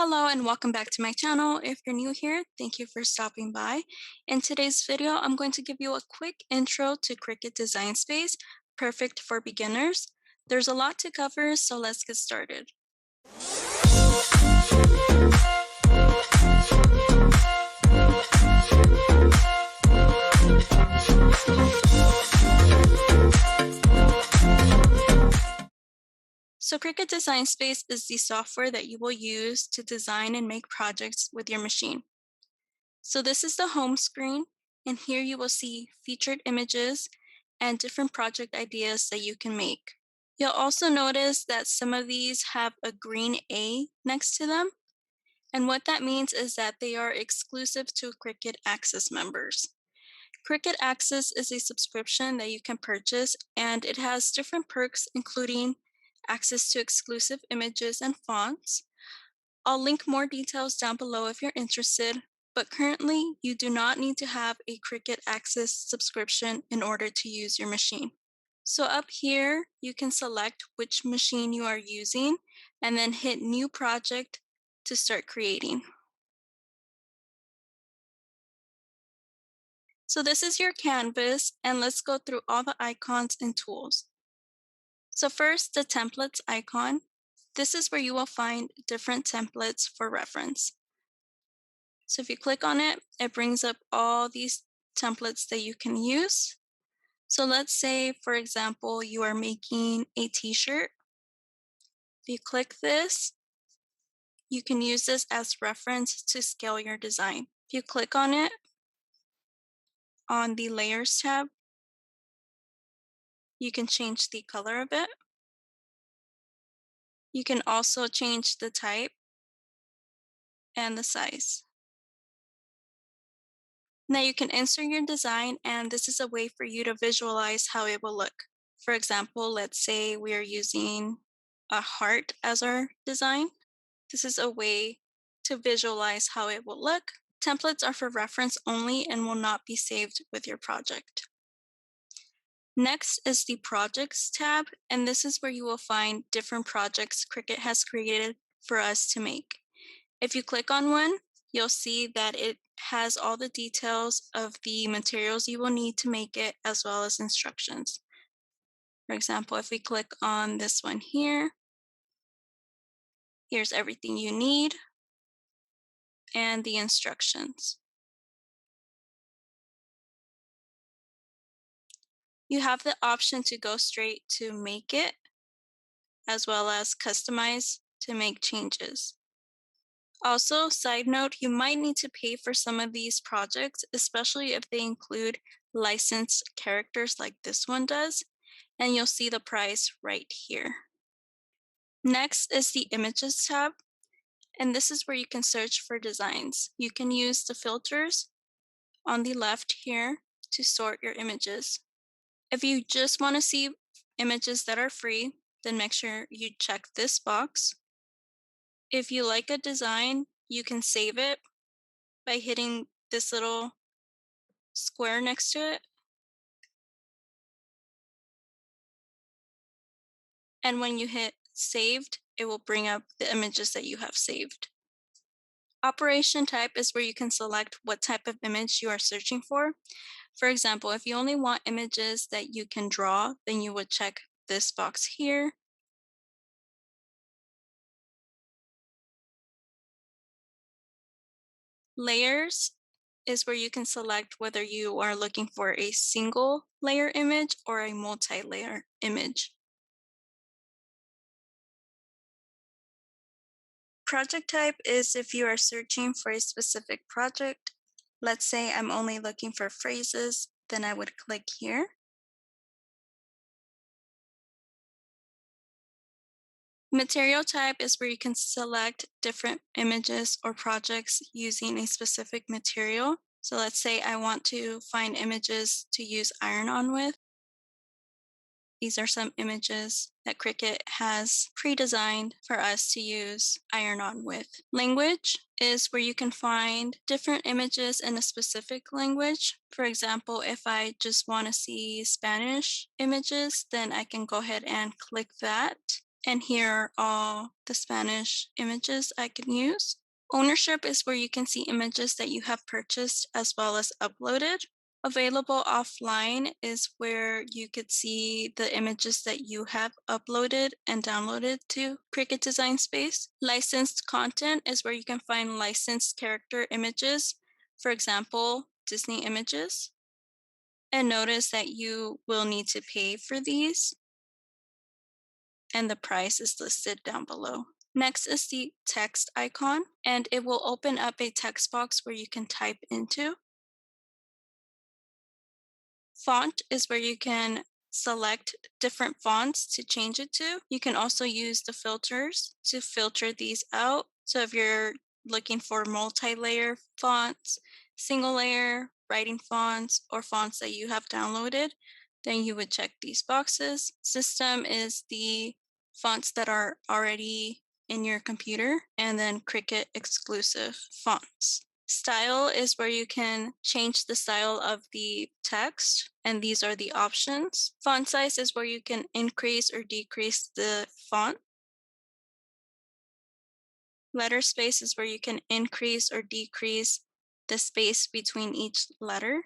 Hello and welcome back to my channel. If you're new here, thank you for stopping by. In today's video, I'm going to give you a quick intro to Cricut Design Space, perfect for beginners. There's a lot to cover, so let's get started. So Cricut Design Space is the software that you will use to design and make projects with your machine. So this is the home screen, and here you will see featured images and different project ideas that you can make. You'll also notice that some of these have a green A next to them, and what that means is that they are exclusive to Cricut Access members. Cricut Access is a subscription that you can purchase, and it has different perks, including access to exclusive images and fonts. I'll link more details down below if you're interested, but currently you do not need to have a Cricut Access subscription in order to use your machine. So up here, you can select which machine you are using and then hit New Project to start creating. So this is your canvas, and let's go through all the icons and tools. So first, the templates icon. This is where you will find different templates for reference. So if you click on it, it brings up all these templates that you can use. So let's say, for example, you are making a t-shirt. If you click this, you can use this as reference to scale your design. If you click on it on the Layers tab, you can change the color of it. You can also change the type and the size. Now you can insert your design, and this is a way for you to visualize how it will look. For example, let's say we are using a heart as our design. This is a way to visualize how it will look. Templates are for reference only and will not be saved with your project. Next is the Projects tab, and this is where you will find different projects Cricut has created for us to make. If you click on one, you'll see that it has all the details of the materials you will need to make it, as well as instructions. For example, if we click on this one here, here's everything you need and the instructions. You have the option to go straight to make it, as well as customize to make changes. Also, side note, you might need to pay for some of these projects, especially if they include licensed characters like this one does, and you'll see the price right here. Next is the Images tab, and this is where you can search for designs. You can use the filters on the left here to sort your images. If you just want to see images that are free, then make sure you check this box. If you like a design, you can save it by hitting this little square next to it. And when you hit saved, it will bring up the images that you have saved. Operation type is where you can select what type of image you are searching for. For example, if you only want images that you can draw, then you would check this box here. Layers is where you can select whether you are looking for a single layer image or a multi-layer image. Project type is if you are searching for a specific project. Let's say I'm only looking for phrases, then I would click here. Material type is where you can select different images or projects using a specific material. So let's say I want to find images to use iron-on with. These are some images that Cricut has pre-designed for us to use iron-on with. Language is where you can find different images in a specific language. For example, if I just want to see Spanish images, then I can go ahead and click that. And here are all the Spanish images I can use. Ownership is where you can see images that you have purchased as well as uploaded. Available offline is where you could see the images that you have uploaded and downloaded to Cricut Design Space. Licensed content is where you can find licensed character images, for example, Disney images. And notice that you will need to pay for these, and the price is listed down below. Next is the text icon, and it will open up a text box where you can type into. Font is where you can select different fonts to change it to. You can also use the filters to filter these out. So if you're looking for multi-layer fonts, single layer, writing fonts, or fonts that you have downloaded, then you would check these boxes. System is the fonts that are already in your computer, and then Cricut exclusive fonts. Style is where you can change the style of the text, and these are the options. Font size is where you can increase or decrease the font. Letter space is where you can increase or decrease the space between each letter.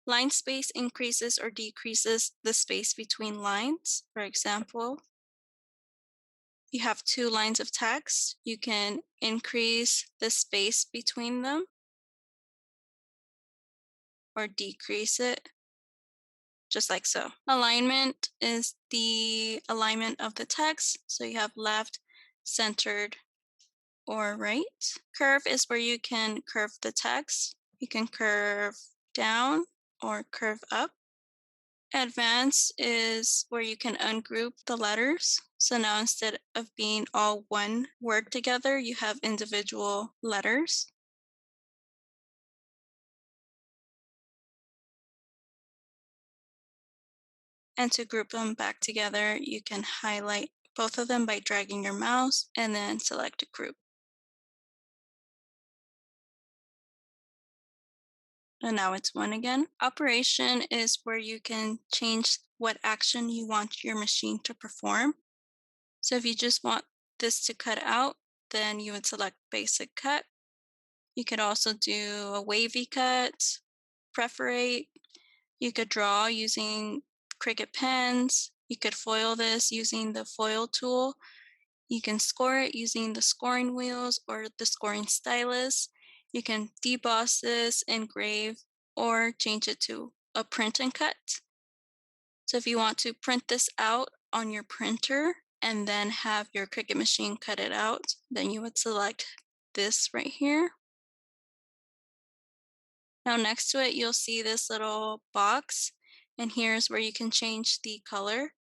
Line space increases or decreases the space between lines. For example, you have two lines of text, you can increase the space between them or decrease it, just like so. Alignment is the alignment of the text. So you have left, centered, or right. Curve is where you can curve the text. You can curve down or curve up. Advanced is where you can ungroup the letters. So now instead of being all one word together, you have individual letters. And to group them back together, you can highlight both of them by dragging your mouse and then select a group. And now it's one again. Operation is where you can change what action you want your machine to perform. So if you just want this to cut out, then you would select basic cut. You could also do a wavy cut, perforate. You could draw using Cricut pens. You could foil this using the foil tool. You can score it using the scoring wheels or the scoring stylus. You can deboss this, engrave, or change it to a print and cut. So if you want to print this out on your printer and then have your Cricut machine cut it out, then you would select this right here. Now next to it, you'll see this little box, and here's where you can change the color.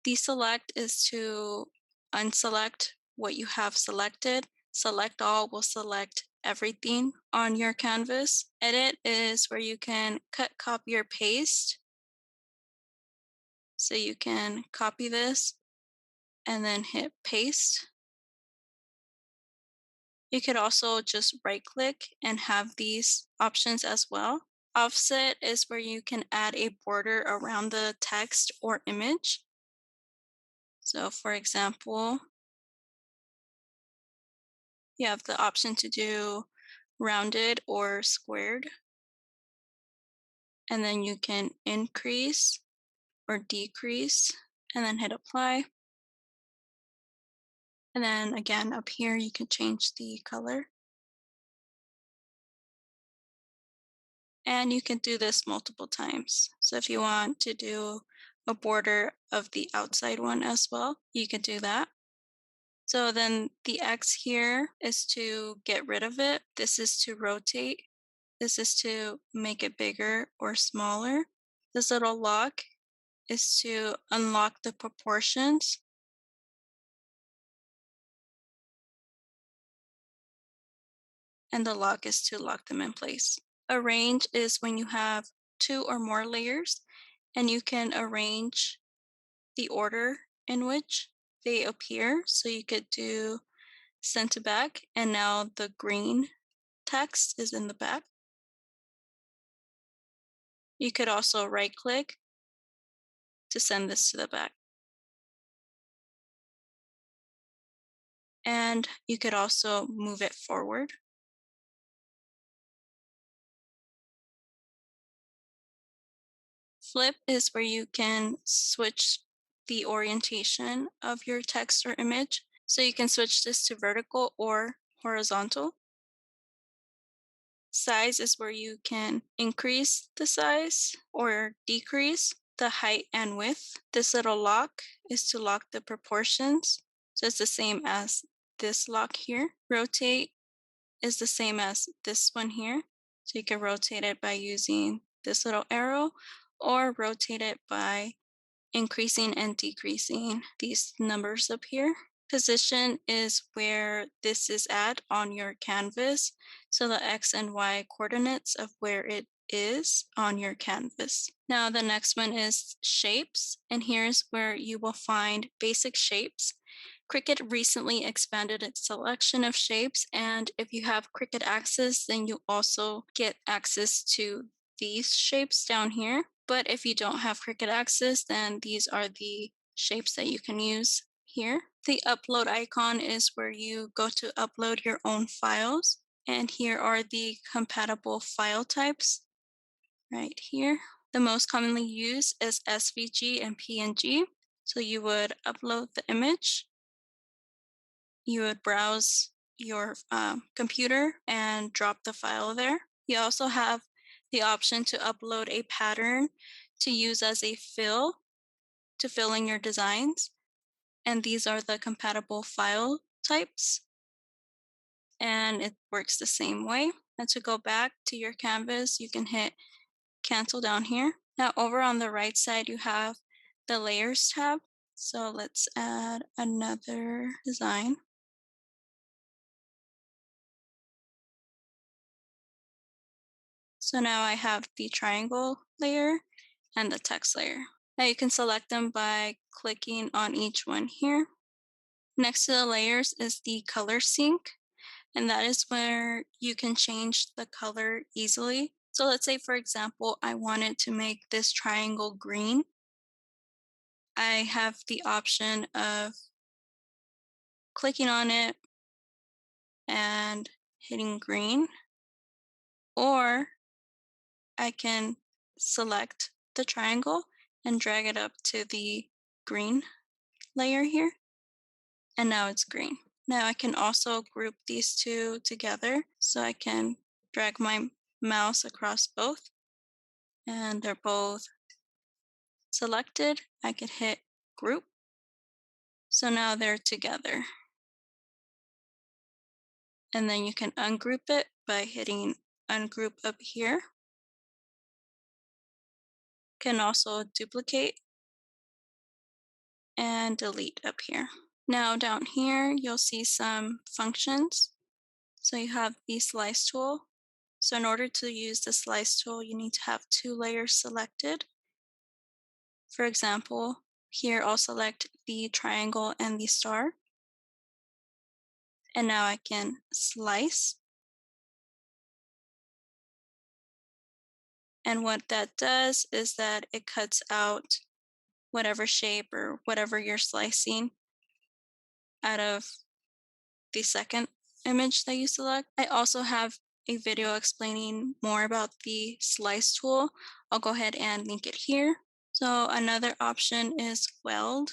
Deselect is to unselect what you have selected. Select all will select everything on your canvas. Edit is where you can cut, copy, or paste. So you can copy this and then hit paste. You could also just right click and have these options as well. Offset is where you can add a border around the text or image. So for example, you have the option to do rounded or squared. And then you can increase or decrease and then hit apply. And then again, up here, you can change the color. And you can do this multiple times. So if you want to do a border of the outside one as well, you can do that. So then the X here is to get rid of it. This is to rotate. This is to make it bigger or smaller. This little lock is to unlock the proportions. And the lock is to lock them in place. Arrange is when you have two or more layers, and you can arrange the order in which they appear. So you could do send to back, and now the green text is in the back. You could also right-click to send this to the back. And you could also move it forward. Flip is where you can switch the orientation of your text or image. So you can switch this to vertical or horizontal. Size is where you can increase the size or decrease the height and width. This little lock is to lock the proportions. So it's the same as this lock here. Rotate is the same as this one here. So you can rotate it by using this little arrow or rotate it by increasing and decreasing these numbers up here. Position is where this is at on your canvas. So the X and Y coordinates of where it is on your canvas. Now the next one is shapes, and here's where you will find basic shapes. Cricut recently expanded its selection of shapes, and if you have Cricut Access, then you also get access to these shapes down here. But if you don't have Cricut Access, then these are the shapes that you can use here. The upload icon is where you go to upload your own files. And here are the compatible file types right here. The most commonly used is SVG and PNG. So you would upload the image. You would browse your computer and drop the file there. You also have the option to upload a pattern to use as a fill to fill in your designs. And these are the compatible file types. And it works the same way. And to go back to your canvas, you can hit cancel down here. Now over on the right side, you have the layers tab. So let's add another design. So now I have the triangle layer and the text layer. Now you can select them by clicking on each one here. Next to the layers is the color sync, and that is where you can change the color easily. So let's say, for example, I wanted to make this triangle green. I have the option of clicking on it and hitting green, or I can select the triangle and drag it up to the green layer here, and now it's green. Now I can also group these two together, so I can drag my mouse across both, and they're both selected. I could hit group, so now they're together. And then you can ungroup it by hitting ungroup up here. Can also duplicate and delete up here. Now down here, you'll see some functions. So you have the slice tool. So in order to use the slice tool, you need to have two layers selected. For example, here I'll select the triangle and the star. And now I can slice. And what that does is that it cuts out whatever shape or whatever you're slicing out of the second image that you select. I also have a video explaining more about the slice tool. I'll go ahead and link it here. So another option is weld.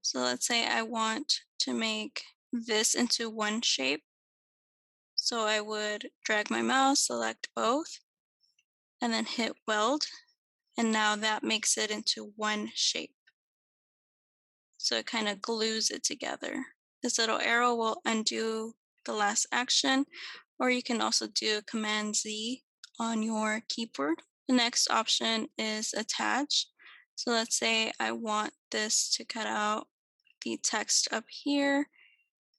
So let's say I want to make this into one shape. So I would drag my mouse, select both, and then hit weld. And now that makes it into one shape. So it kind of glues it together. This little arrow will undo the last action, or you can also do Command Z on your keyboard. The next option is attach. So let's say I want this to cut out the text up here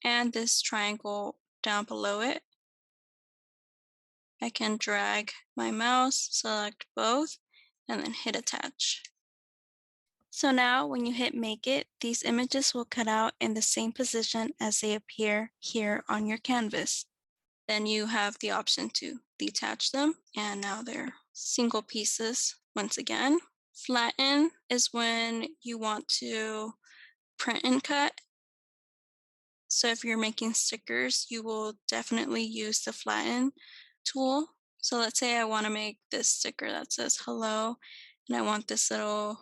and this triangle down below it. I can drag my mouse, select both, and then hit attach. So now when you hit make it, these images will cut out in the same position as they appear here on your canvas. Then you have the option to detach them, and now they're single pieces once again. Flatten is when you want to print and cut. So if you're making stickers, you will definitely use the flatten tool. So let's say I want to make this sticker that says hello, and I want this little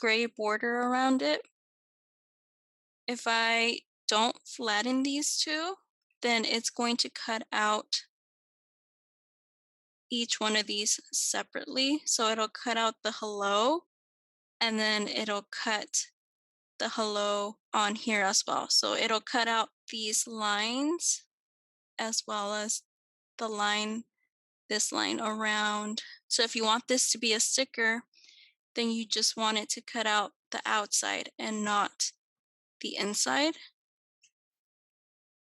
gray border around it. If I don't flatten these two, then it's going to cut out each one of these separately. So it'll cut out the hello, and then it'll cut the hello on here as well. So it'll cut out these lines as well as the line, this line around. So if you want this to be a sticker, then you just want it to cut out the outside and not the inside.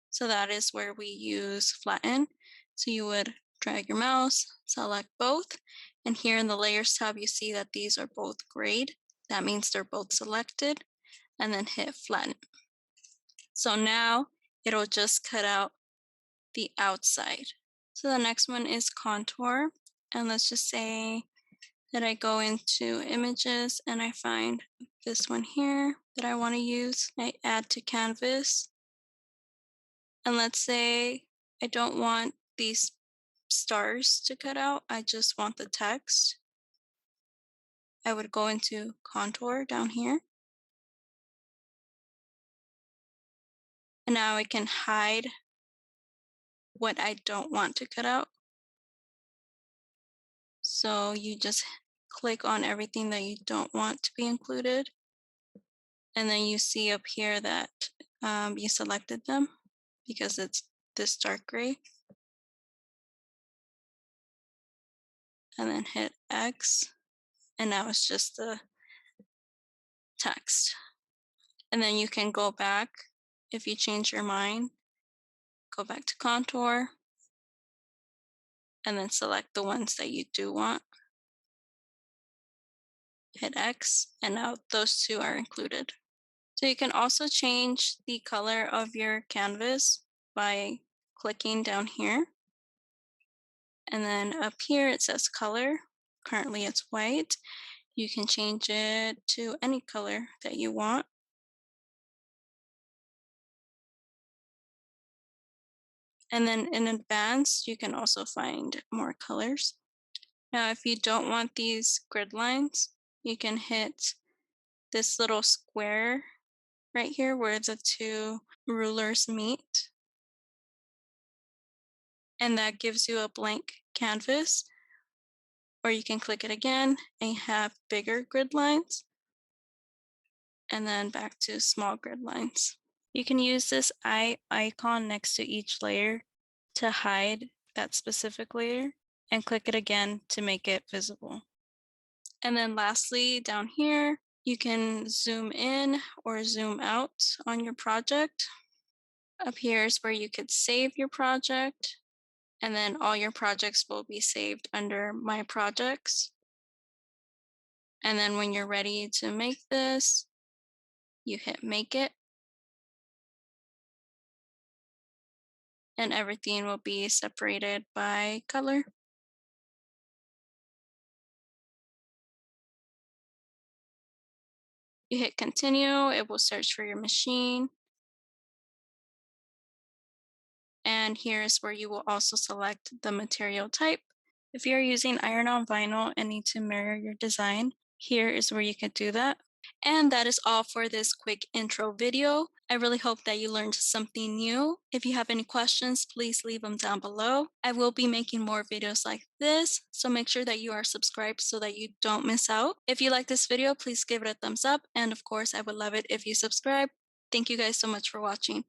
So that is where we use flatten. So you would drag your mouse, select both, and here in the layers tab, you see that these are both grayed. That means they're both selected, and then hit flatten. So now it'll just cut out the outside. So the next one is contour. And let's just say that I go into images and I find this one here that I want to use. I add to canvas. And let's say I don't want these stars to cut out. I just want the text. I would go into contour down here. And now I can hide what I don't want to cut out. So you just click on everything that you don't want to be included. And then you see up here that you selected them because it's this dark gray. And then hit X. And now it's just the text. And then you can go back if you change your mind. Go back to contour. And then select the ones that you do want. Hit X. And now those two are included. So you can also change the color of your canvas by clicking down here. And then up here it says color. Currently it's white. You can change it to any color that you want. And then in advanced, you can also find more colors. Now, if you don't want these grid lines, you can hit this little square right here where the two rulers meet. And that gives you a blank canvas. Or you can click it again and have bigger grid lines. And then back to small grid lines. You can use this eye icon next to each layer to hide that specific layer and click it again to make it visible. And then lastly, down here, you can zoom in or zoom out on your project. Up here is where you could save your project, and then all your projects will be saved under My Projects. And then when you're ready to make this, you hit Make It. And everything will be separated by color. You hit continue, it will search for your machine. And here's where you will also select the material type. If you're using iron-on vinyl and need to mirror your design, here is where you could do that. And that is all for this quick intro video. I really hope that you learned something new. If you have any questions, please leave them down below. I will be making more videos like this, so make sure that you are subscribed so that you don't miss out. If you like this video, please give it a thumbs up. And of course, I would love it if you subscribe. Thank you guys so much for watching.